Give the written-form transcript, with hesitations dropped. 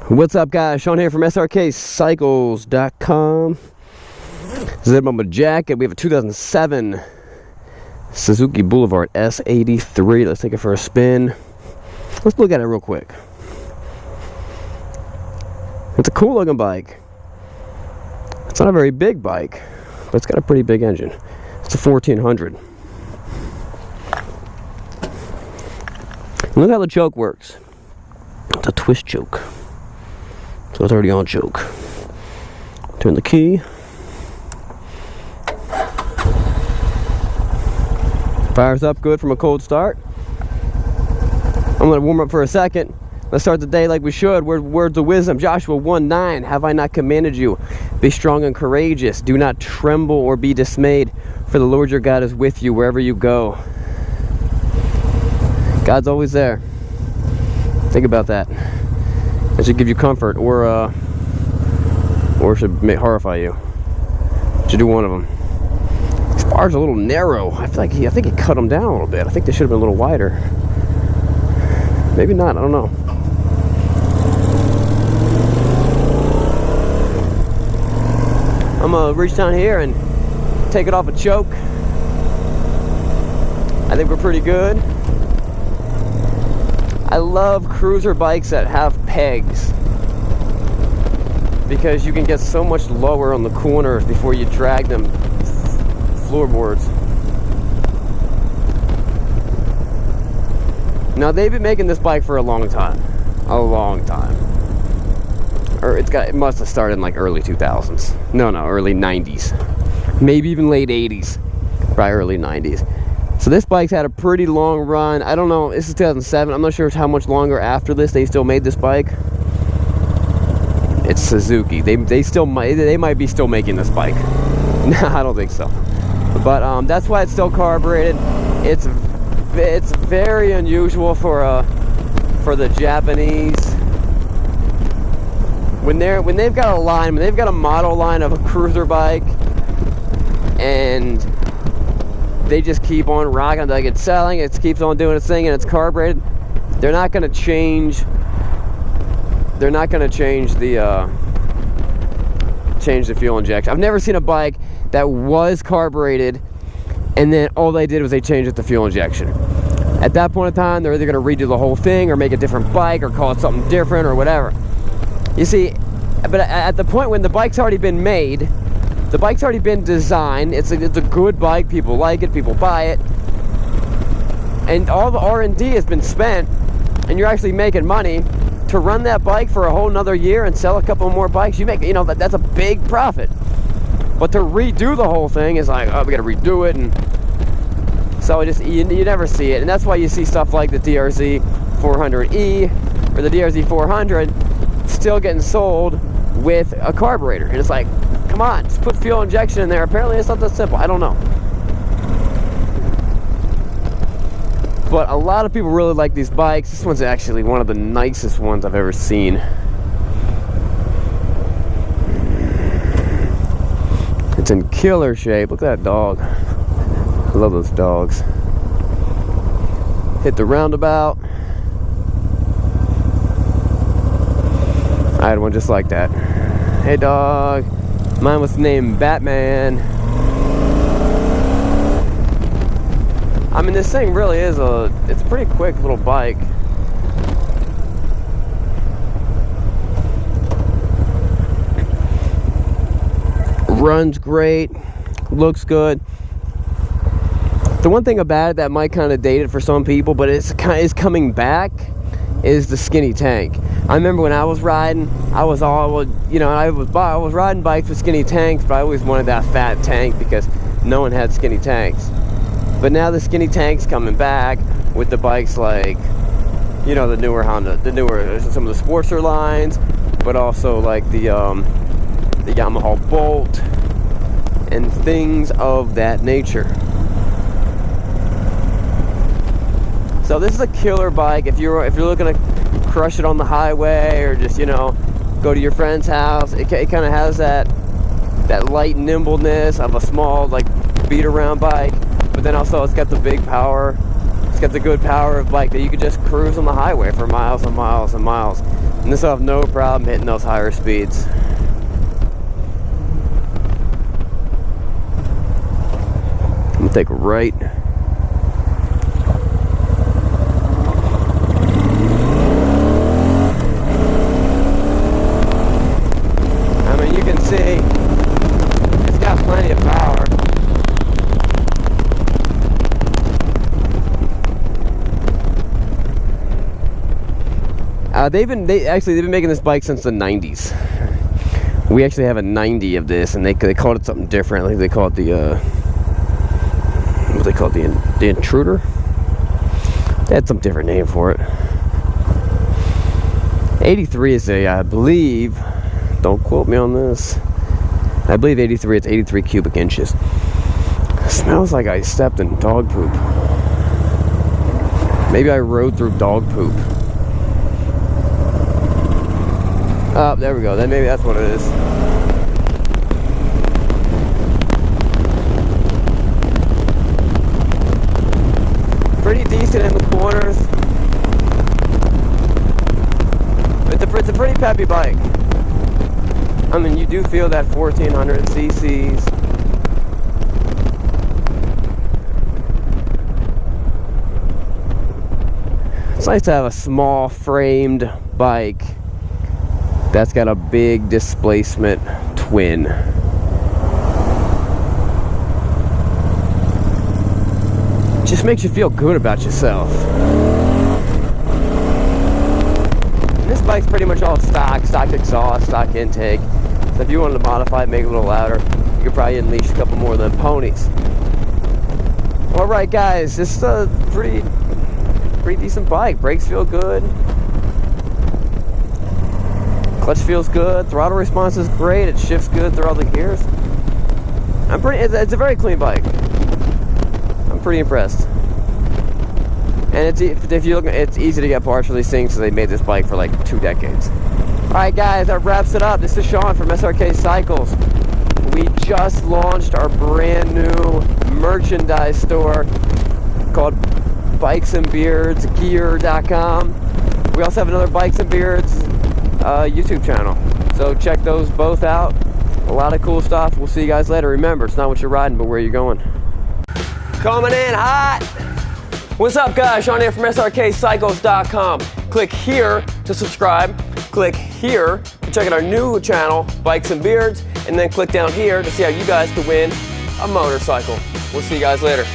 What's up, guys? Sean here from Srkcycles.com. This is my jacket. We have a 2007 Suzuki Boulevard S83. Let's take it for a spin. Let's look at it real quick. It's a cool looking bike. It's not a very big bike, but it's got a pretty big engine. It's a 1400. Look how the choke works. It's a twist choke. So it's already on choke. Turn the key. Fires up good from a cold start. I'm going to warm up for a second. Let's start the day like we should. Words of wisdom. Joshua 1:9. Have I not commanded you? Be strong and courageous. Do not tremble or be dismayed, for the Lord your God is with you wherever you go. God's always there. Think about that. It should give you comfort, or it should horrify you. Should do one of them. These bars are a little narrow. I think he cut them down a little bit. I think they should have been a little wider. Maybe not. I don't know. I'm gonna reach down here and take it off a choke. I think we're pretty good. I love cruiser bikes that have pegs, because you can get so much lower on the corners before you drag them floorboards. Now, they've been making this bike for a long time. Or it must have started in like early 2000s. No, early 90s. Maybe even late 80s. Probably early 90s. So this bike's had a pretty long run. I don't know, this is 2007. I'm not sure how much longer after this they still made this bike. It's Suzuki. They might be still making this bike. No, I don't think so. But that's why it's still carbureted. It's very unusual for the Japanese. When they've got a model line of a cruiser bike, and they just keep on rocking, like it's selling, it keeps on doing its thing, and it's carbureted. They're not going to change. They're not going to change the fuel injection. I've never seen a bike that was carbureted, and then all they did was they changed the fuel injection. At that point in time, they're either going to redo the whole thing, or make a different bike, or call it something different, or whatever. You see, but at the point when the bike's already been made, the bike's already been designed, it's a good bike, people like it, people buy it, and all the R&D has been spent, and you're actually making money to run that bike for a whole nother year and sell a couple more bikes. You make, that's a big profit. But to redo the whole thing is like, oh, we gotta redo it, and so you never see it. And that's why you see stuff like the DRZ 400E or the DRZ 400 still getting sold with a carburetor, and it's like, come on, just put fuel injection in there. Apparently it's not that simple. I don't know. But a lot of people really like these bikes. This one's actually one of the nicest ones I've ever seen. It's in killer shape. Look at that dog. I love those dogs. Hit the roundabout. I had one just like that. Hey, dog. Mine was named Batman. I mean, this thing really is it's a pretty quick little bike. Runs great, looks good. The one thing about it that might kind of date it for some people, but is coming back, is the skinny tank. I remember when I was riding, I was riding bikes with skinny tanks, but I always wanted that fat tank because no one had skinny tanks. But now the skinny tank's coming back with the bikes like, the newer Honda, some of the Sportster lines, but also like the Yamaha Bolt and things of that nature. So this is a killer bike if you're looking to crush it on the highway, or just go to your friend's house. It kind of has that light nimbleness of a small, like, beat around bike, but then also it's got the big power. It's got the good power of bike that you could just cruise on the highway for miles and miles and miles. And this will have no problem hitting those higher speeds. I'm gonna take a right. I mean, you can see it's got plenty of power. They've been making this bike since the 90s. We actually have a 90 of this, and they called it something different. I think they call it the what they call it, the Intruder. They had some different name for it. 83 is I believe, don't quote me on this, I believe 83, it's 83 cubic inches. It smells like I stepped in dog poop. Maybe I rode through dog poop. Oh, there we go. Then maybe that's what it is. Pretty decent in the corners. It's a pretty peppy bike. I mean, you do feel that 1400 cc's. It's nice to have a small framed bike that's got a big displacement twin. It just makes you feel good about yourself. And this bike's pretty much all stock exhaust, stock intake. So if you wanted to modify it, make it a little louder, you could probably unleash a couple more of them ponies. Alright guys, this is a pretty decent bike. Brakes feel good. Clutch feels good. Throttle response is great. It shifts good through all the gears. It's a very clean bike. I'm pretty impressed. And if you look, it's easy to get parts for these things, so they made this bike for like 2 decades. Alright guys, that wraps it up. This is Sean from Srkcycles. We just launched our brand new merchandise store called bikesandbeardsgear.com. We also have another Bikes and Beards YouTube channel, so check those both out. A lot of cool stuff. We'll see you guys later. Remember, it's not what you're riding, but where you're going. Coming in hot. What's up guys, Sean here from Srkcycles.com. Click here to subscribe, click here to check out our new channel, Bikes and Beards, and then click down here to see how you guys can win a motorcycle. We'll see you guys later.